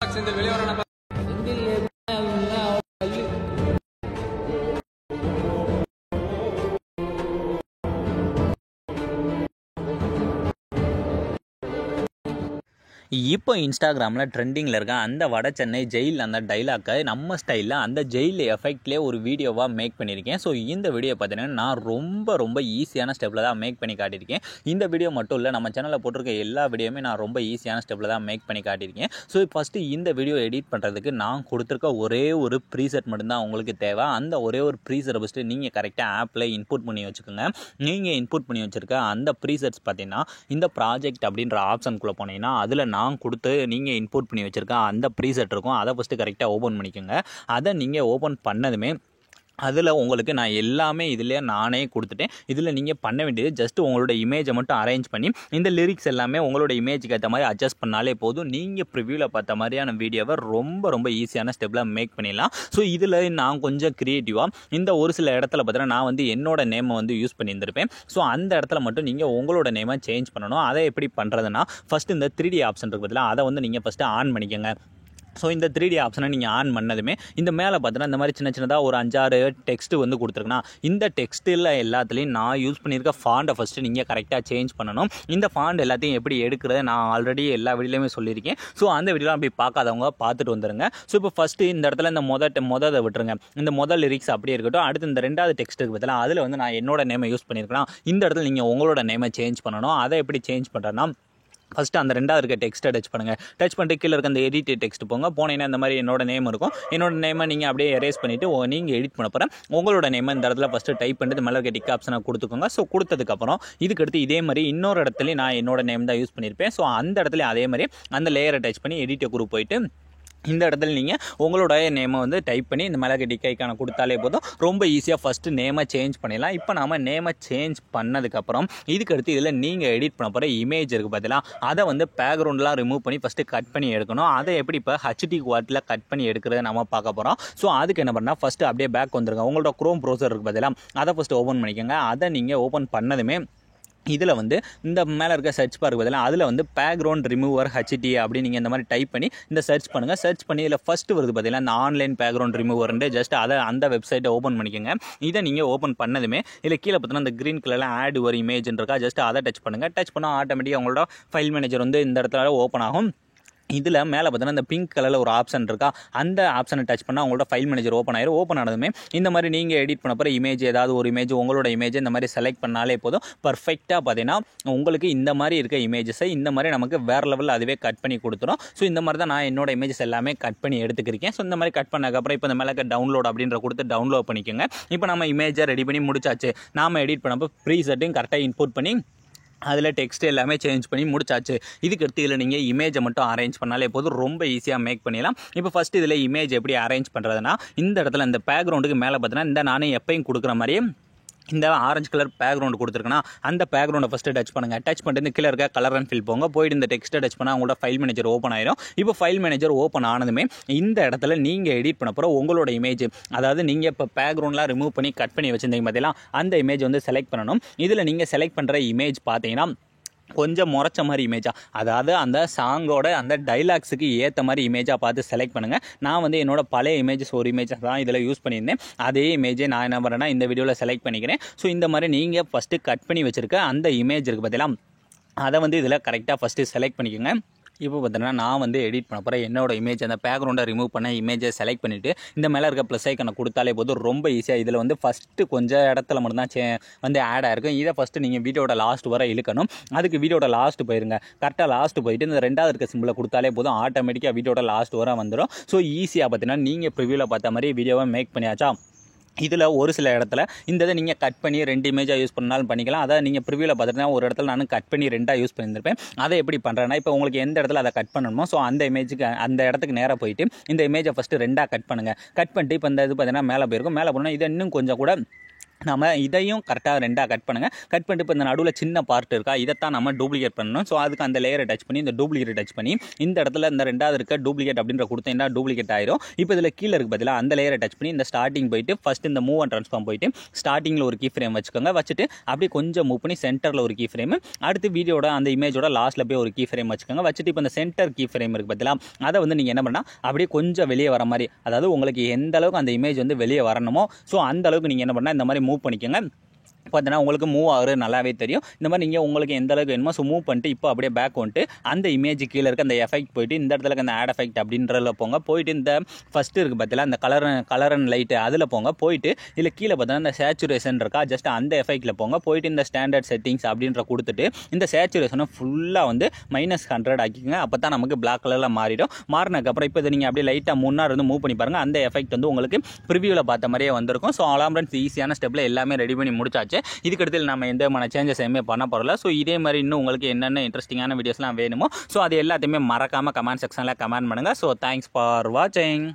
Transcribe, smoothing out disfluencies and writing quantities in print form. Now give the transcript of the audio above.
செந்தில் வெளியே வரான இப்போ இன்ஸ்டாகிராமில் ட்ரெண்டிங்கில் இருக்க அந்த வட சென்னை ஜெயில் அந்த டைலாக்கை நம்ம ஸ்டைலில் அந்த ஜெயில் எஃபெக்ட்லேயே ஒரு வீடியோவாக மேக் பண்ணியிருக்கேன். ஸோ இந்த வீடியோ பார்த்தீங்கன்னா நான் ரொம்ப ஈஸியான ஸ்டெப்பில் தான் மேக் பண்ணி காட்டியிருக்கேன். இந்த வீடியோ மட்டும் இல்லை, நம்ம சேனலில் போட்டிருக்க எல்லா வீடியோவுமே நான் ரொம்ப ஈஸியான ஸ்டெப்பில் தான் மேக் பண்ணி காட்டியிருக்கேன். ஸோ ஃபஸ்ட்டு இந்த வீடியோ எடிட் பண்ணுறதுக்கு நான் கொடுத்துருக்க ஒரே ஒரு ப்ரீசெட் மட்டும்தான் உங்களுக்கு தேவை. அந்த ஒரே ஒரு ப்ரீசெட்டை ஃபஸ்ட்டு நீங்கள் கரெக்டாக ஆப்பில் இன்புட் பண்ணி வச்சுக்கோங்க. நீங்கள் இன்புட் பண்ணி வச்சுருக்க அந்த ப்ரீசெட்ஸ் பார்த்தீங்கன்னா இந்த ப்ராஜெக்ட் அப்படின்ற ஆப்ஷனுக்குள்ளே போனீங்கன்னா அதில் நான் கொடுத்து நீங்கள் இன்புட் பண்ணி வச்சுருக்க அந்த ப்ரீசெட் இருக்கும். அதை ஃபஸ்ட்டு கரெக்டாக ஓப்பன் பண்ணிக்கோங்க. அதை நீங்கள் ஓப்பன் பண்ணதுமே அதில் உங்களுக்கு நான் எல்லாமே இதில் நானே கொடுத்துட்டேன். இதில் நீங்கள் பண்ண வேண்டியது ஜஸ்ட் உங்களோட இமேஜை மட்டும் அரேஞ்ச் பண்ணி இந்த லிரிக்ஸ் எல்லாமே உங்களோட இமேஜுக்கு ஏற்ற மாதிரி அட்ஜஸ்ட் பண்ணாலே போதும். நீங்கள் ப்ரிவியூவில் பார்த்த மாதிரியான வீடியோவை ரொம்ப ஈஸியான ஸ்டெப்பில் மேக் பண்ணிடலாம். ஸோ இதில் நான் கொஞ்சம் க்ரியேட்டிவாக இந்த ஒரு சில இடத்துல பார்த்தீங்கன்னா நான் வந்து என்னோட நேமை வந்து யூஸ் பண்ணியிருந்திருப்பேன். ஸோ அந்த இடத்துல மட்டும் நீங்கள் உங்களோட நேமை சேஞ்ச் பண்ணணும். அதை எப்படி பண்ணுறதுன்னா ஃபஸ்ட்டு இந்த 3D ஆப்ஷன் இருக்குது பார்த்தீங்களா, அதை வந்து நீங்கள் ஃபஸ்ட்டு ஆன் பண்ணிக்கோங்க. ஸோ இந்த 3D ஆப்ஷனை நீங்கள் ஆன் பண்ணதுமே இந்த மேலே பார்த்தீங்கன்னா இந்த மாதிரி சின்னதாக ஒரு 5-6 டெக்ஸ்ட்டு வந்து கொடுத்துருக்குன்னா இந்த டெக்ஸ்ட்டில் எல்லாத்துலேயும் நான் யூஸ் பண்ணியிருக்க ஃபாண்டை ஃபஸ்ட்டு நீங்கள் கரெக்டாக சேஞ்ச் பண்ணணும். இந்த ஃபாண்ட் எல்லாத்தையும் எப்படி எடுக்கிறது நான் ஆல்ரெடி எல்லா வீடியோலையுமே சொல்லியிருக்கேன். ஸோ அந்த வீடியோலாம் அப்படி பார்க்காதவங்க பார்த்துட்டு வந்துடுங்க. ஸோ இப்போ ஃபஸ்ட்டு இந்த இடத்துல இந்த மொதலை விட்டுருங்க. இந்த முதல் லிரிக்ஸ் அப்படியே இருக்கட்டும். அடுத்து இந்த 2வது டெக்ஸ்ட்டுக்கு பார்த்தீங்கன்னா அதில் வந்து நான் என்னோட நேமை யூஸ் பண்ணியிருக்கேன். இந்த இடத்துல நீங்கள் உங்களோட நேமை சேஞ்ச் பண்ணணும். அதை எப்படி சேஞ்ச் பண்ணுறேன்னா ஃபஸ்ட்டு அந்த 2வது இருக்க டெக்ஸ்ட்டை டச் பண்ணுங்கள். டச் பண்ணிட்டு கீழே இருக்க அந்த எடிட் டெக்ஸ்ட் போனீங்கன்னா இந்த மாதிரி என்னோட நேம் இருக்கும். என்னோட நேமை நீங்கள் அப்படியே எரேஸ் பண்ணிவிட்டு நீங்கள் எடிட் பண்ண போகிறேன் உங்களோட நேமை இந்த இடத்துல ஃபஸ்ட்டு டைப் பண்ணிட்டு மேலே இருக்க டிக் ஆப்ஷனை கொடுத்துக்கோங்க. ஸோ கொடுத்ததுக்கப்புறம் இதுக்கடுத்து இதே மாதிரி இன்னொரு இடத்துலையும் நான் என்னோட நேம் தான் யூஸ் பண்ணியிருப்பேன். ஸோ அந்த இடத்துல அதே மாதிரி அந்த லேயரை டச் பண்ணி எடிட்டை குரூப் போயிட்டு இந்த இடத்துல நீங்கள் உங்களோட நேமை வந்து டைப் பண்ணி இந்த மேலே டிக் ஐக்கானை கொடுத்தாலே போதும். ரொம்ப ஈஸியாக ஃபஸ்ட்டு நேமை சேஞ்ச் பண்ணிடலாம். இப்போ நாம் நேமை சேஞ்ச் பண்ணதுக்கப்புறம் இதுக்கடுத்து இதில் நீங்கள் எடிட் பண்ண போகிற இமேஜ் இருக்குது பார்த்தீங்களா, அதை வந்து பேக்ரவுண்ட்லாம் ரிமூவ் பண்ணி ஃபஸ்ட்டு கட் பண்ணி எடுக்கணும். அதை எப்படி இப்போ HD குவாலிட்டியில் கட் பண்ணி எடுக்கிறத நம்ம பார்க்க போகிறோம். ஸோ அதுக்கு என்ன பண்ணால் ஃபஸ்ட்டு அப்படியே பேக் வந்துருங்க. உங்களோட குரோம் ப்ரௌசர் இருக்குது பார்த்தீங்களா, அதை ஃபஸ்ட்டு ஓப்பன் பண்ணிக்கோங்க. அதை நீங்கள் ஓப்பன் பண்ணதுமே இதில் வந்து இந்த மேலே இருக்க சர்ச் பாருக்கு பதிலாக அதில் வந்து பேக்ரவுண்ட் ரிமூவர் HD அப்படின்னு நீங்கள் இந்த மாதிரி டைப் பண்ணி இந்த சர்ச் பண்ணுங்கள். சர்ச் பண்ணி இதில் ஃபஸ்ட்டு வருது பார்த்தீங்கன்னா இந்த ஆன்லைன் பேக்ரவுண்ட் ரிமூவர்ன்ட்டு ஜஸ்ட் அதை அந்த வெப்சைட்டை ஓப்பன் பண்ணிக்கோங்க. இதை நீங்கள் ஓப்பன் பண்ணதுமே இதில் கீழே பார்த்தீங்கன்னா இந்த க்ரீன் கலரில் ஆட் ஒரு இமேஜ் இருக்கா, ஜஸ்ட் அதை டச் பண்ணுங்கள். டச் பண்ணால் ஆட்டோமேட்டிக்காக உங்களோட ஃபைல் மேனேஜர் வந்து இந்த இடத்துல ஓப்பன் ஆகும். இதில் மேலே பார்த்தீங்கன்னா இந்த பிங்க் கலரில் ஒரு ஆப்ஷன் இருக்கா, அந்த ஆப்ஷனை டச் பண்ணால் உங்களோட ஃபைல் மேனேஜர் ஓப்பன் ஆயிரும். ஓப்பன் ஆனதுமே இந்த மாதிரி நீங்கள் எடிட் பண்ண போகிற இமேஜ் ஏதாவது ஒரு இமேஜ் உங்களோட இமேஜ் இந்த மாதிரி செலக்ட் பண்ணாலே போதும். பர்ஃபெக்டாக பார்த்தீங்கன்னா உங்களுக்கு இந்த மாதிரி இருக்க இமேஜஸை இந்த மாதிரி நமக்கு வேறு லெவலில் அதுவே கட் பண்ணி கொடுத்துரும். ஸோ இந்த மாதிரி தான் நான் என்னோட இமேஜஸ் எல்லாமே கட் பண்ணி எடுத்துக்கிறேன். ஸோ இந்த மாதிரி கட் பண்ணதுக்கப்புறம் இப்போ இந்த மேலே டவுன்லோட் அப்படின்ற கொடுத்து டவுன்லோட் பண்ணிக்கோங்க. இப்போ நம்ம இமேஜை ரெடி பண்ணி முடிச்சாச்சு. நாம் எடிட் பண்ணப்போ ப்ரீசெட்டையும் கரெக்டாக இன்புட் பண்ணி அதில் டெக்ஸ்ட் எல்லாமே சேஞ்ச் பண்ணி முடிச்சாச்சு. இதுக்கடுத்து இதில் நீங்கள் இமேஜை மட்டும் அரேஞ்ச் பண்ணாலே போதும். ரொம்ப ஈஸியாக மேக் பண்ணிடலாம். இப்போ ஃபஸ்ட்டு இதில் இமேஜ் எப்படி அரேஞ்ச் பண்ணுறதுனா இந்த இடத்துல இந்த பேக்ரவுண்டுக்கு மேலே பார்த்தீங்கன்னா இந்த நானே எப்பயும் கொடுக்குற மாதிரியே இந்த ஆரஞ்சு கலர் பேக்ரவுண்டு கொடுத்துருக்குன்னா அந்த பேக்ரவுண்டை ஃபஸ்ட்டு டச் பண்ணுங்கள். டச் பண்ணிட்டு கீழே இருக்க கலர் அண்ட் ஃபில் போயிட்டு இந்த டெக்ஸ்ட்டை டச் பண்ணால் உங்களோட ஃபைல் மேனேஜர் ஓப்பன் ஆயிரும். இப்போ ஃபைல் மேனேஜர் ஓப்பன் ஆனதுமே இந்த இடத்துல நீங்கள் எடிட் பண்ண போகிற உங்களோட இமேஜ், அதாவது நீங்கள் இப்போ பேக்ரவுண்ட்லாம் ரிமூவ் பண்ணி கட் பண்ணி வச்சுருந்தீங்க பார்த்தீங்கன்னா அந்த இமேஜ் வந்து செலக்ட் பண்ணணும். இதில் நீங்கள் செலக்ட் பண்ணுற இமேஜ் பார்த்தீங்கன்னா கொஞ்சம் முறைச்ச மாதிரி இமேஜாக, அதாவது அந்த சாங்கோட அந்த டைலாக்ஸுக்கு ஏற்ற மாதிரி இமேஜாக பார்த்து செலக்ட் பண்ணுங்கள். நான் வந்து என்னோட பழைய இமேஜஸ் ஒரு இமேஜஸ் தான் இதில் யூஸ் பண்ணியிருந்தேன். அதே இமேஜை நான் என்ன பண்ணுறேன்னா இந்த வீடியோவில் செலக்ட் பண்ணிக்கிறேன். ஸோ இந்த மாதிரி நீங்கள் ஃபஸ்ட்டு கட் பண்ணி வச்சுருக்க அந்த இமேஜ் இருக்குது பார்த்தீங்களா, அதை வந்து இதில் கரெக்டாக ஃபஸ்ட்டு செலக்ட் பண்ணிக்கோங்க. இப்போ பார்த்தீங்கன்னா நான் வந்து எடிட் பண்ண போகிறேன் என்னோட இமேஜ் அந்த பேக்ரவுண்டை ரிமூவ் பண்ண இமேஜை செலக்ட் பண்ணிவிட்டு இந்த மேலே இருக்க ப்ளஸ் ஐக்கனை கொடுத்தாலே போதும். ரொம்ப ஈஸியாக இதில் வந்து ஃபஸ்ட்டு கொஞ்சம் இடத்துல மட்டும்தான் வந்து ஆட் ஆகிருக்கும். இதை ஃபஸ்ட்டு நீங்கள் வீடியோட லாஸ்ட் வர இழுக்கணும். அதுக்கு வீடியோட லாஸ்ட் போயிருங்க. கரெக்டாக லாஸ்ட் போயிட்டு இந்த 2வது இருக்க சிம்பிளை கொடுத்தாலே போதும். ஆட்டோமேட்டிக்காக வீடியோட லாஸ்ட் வர வந்துடும். ஸோ ஈஸியாக பார்த்தீங்கன்னா நீங்கள் ப்ரிவியூவில் பார்த்த மாதிரி வீடியோவை மேக் பண்ணியாச்சா. இதில் ஒரு சில இடத்துல இந்த இதை நீங்கள் கட் பண்ணி 2 இமேஜாக யூஸ் பண்ணாலும் பண்ணிக்கலாம். அதை நீங்கள் ப்ரிவியூவில் பார்த்துட்டீங்கன்னா ஒரு இடத்துல நான் கட் பண்ணி 2ஆக யூஸ் பண்ணியிருப்பேன். அதை எப்படி பண்ணுறேன்னா இப்போ உங்களுக்கு எந்த இடத்துல அதை கட் பண்ணணுமோ ஸோ அந்த இமேஜுக்கு அந்த இடத்துக்கு நேராக போயிட்டு இந்த இமேஜை ஃபஸ்ட்டு 2ஆக கட் பண்ணுங்கள். கட் பண்ணிட்டு இப்போ இந்த இது பார்த்தீங்கன்னா மேலே போயிருக்கும். மேலே போனால் இதை இன்னும் கொஞ்சம் கூட நம்ம இதையும் கரெக்டாக ரெண்டாக கட் பண்ணுங்கள். கட் பண்ணிட்டு இப்போ இந்த நடுவில் சின்ன பார்ட் இருக்கா, இதைத்தான் நம்ம டூப்ளிகேட் பண்ணணும். ஸோ அதுக்கு அந்த லேயரை டச் பண்ணி இந்த டூப்ளிகேட் டச் பண்ணி இந்த இடத்துல இந்த ரெண்டாவது இருக்க டூப்ளிகேட் அப்படின்ற கொடுத்தீங்கன்னா டூப்ளிகேட் ஆயிரும். இப்போ இதில் கீழே இருக்கு பதிலாக அந்த லேயரை டச் பண்ணி இந்த ஸ்டார்டிங் போயிட்டு ஃபஸ்ட் இந்த மூவ் அண்ட் ட்ரான்ஸ்ஃபார்ம் போயிட்டு ஸ்டார்டிங்கில் ஒரு கீ ஃப்ரேம் வச்சுக்கோங்க. வச்சுட்டு அப்படியே கொஞ்சம் மூவ் பண்ணி சென்டரில் ஒரு கீ ஃப்ரேம், அடுத்து வீடியோட அந்த இமேஜோட லாஸ்ட்டில் போய் ஒரு கீ ஃப்ரேம் வச்சுக்கோங்க. வச்சுட்டு இப்போ இந்த சென்டர் கீ ஃப்ரேம் இருக்குது பதிலாக அதை வந்து நீங்கள் என்ன பண்ணால் அப்படியே கொஞ்சம் வெளியே வர மாதிரி, அதாவது உங்களுக்கு எந்த அளவுக்கு அந்த இமேஜ் வந்து வெளியே வரணுமோ ஸோ அந்த அளவுக்கு நீங்கள் என்ன பண்ணால் இந்த மாதிரி மூவ் பண்ணிக்கோங்க. பார்த்தீங்கன்னா உங்களுக்கு மூவ் ஆகுறது நல்லாவே தெரியும். இந்த மாதிரி நீங்கள் உங்களுக்கு எந்த அளவுக்கு வேணுமோ ஸோ மூவ் பண்ணிட்டு இப்போ அப்படியே பேக் வந்துட்டு அந்த இமேஜ் கீழே இருக்க அந்த எஃபெக்ட் போயிட்டு இந்த இடத்துல அந்த ஆட் எஃபெக்ட் அப்படின்றதுல போங்க. போயிட்டு இந்த ஃபஸ்ட்டு இருக்குது பார்த்தீங்களா அந்த கலர் அண்ட் லைட்டு அதில் போங்க. போயிட்டு இதில் கீழே பார்த்தீங்கன்னா இந்த சேச்சுரேஷன் இருக்கா, ஜஸ்ட் அந்த எஃபெக்ட்டில் போங்க. போயிட்டு இந்த ஸ்டாண்டர்ட் செட்டிங்ஸ் அப்படின்ற கொடுத்துட்டு இந்த சேச்சுரேஷனை ஃபுல்லாக வந்து -100 ஆக்கிக்கோங்க. அப்போ தான் நமக்கு பிளாக் கலரில் மாறிடும். மாறினதுக்கப்புறம் இப்போ இதை நீங்கள் அப்படியே லைட்டாக முன்னாடி இருந்து மூவ் பண்ணி பாருங்கள். அந்த எஃபெக்ட் வந்து உங்களுக்கு ப்ரிவியூவில் பார்த்த மாதிரியே வந்திருக்கும். ஸோ அவ்வளோ ஈஸியான ஸ்டெப்பில் எல்லாமே ரெடி பண்ணி முடிச்சாச்சு. இதுக்கடுத்து நம்ம எந்த விதமான சேஞ்சஸ் எதுவுமே பண்ண போகிறல. ஸோ இதே மாதிரி இன்னும் உங்களுக்கு என்னென்ன இன்ட்ரெஸ்டிங்கான வீடியோஸ்லாம் வேணுமோ ஸோ அது எல்லாத்தையுமே மறக்காமல் கமெண்ட் செக்ஷனில் கமெண்ட் பண்ணுங்கள். ஸோ தேங்க்ஸ் ஃபார் வாட்சிங்.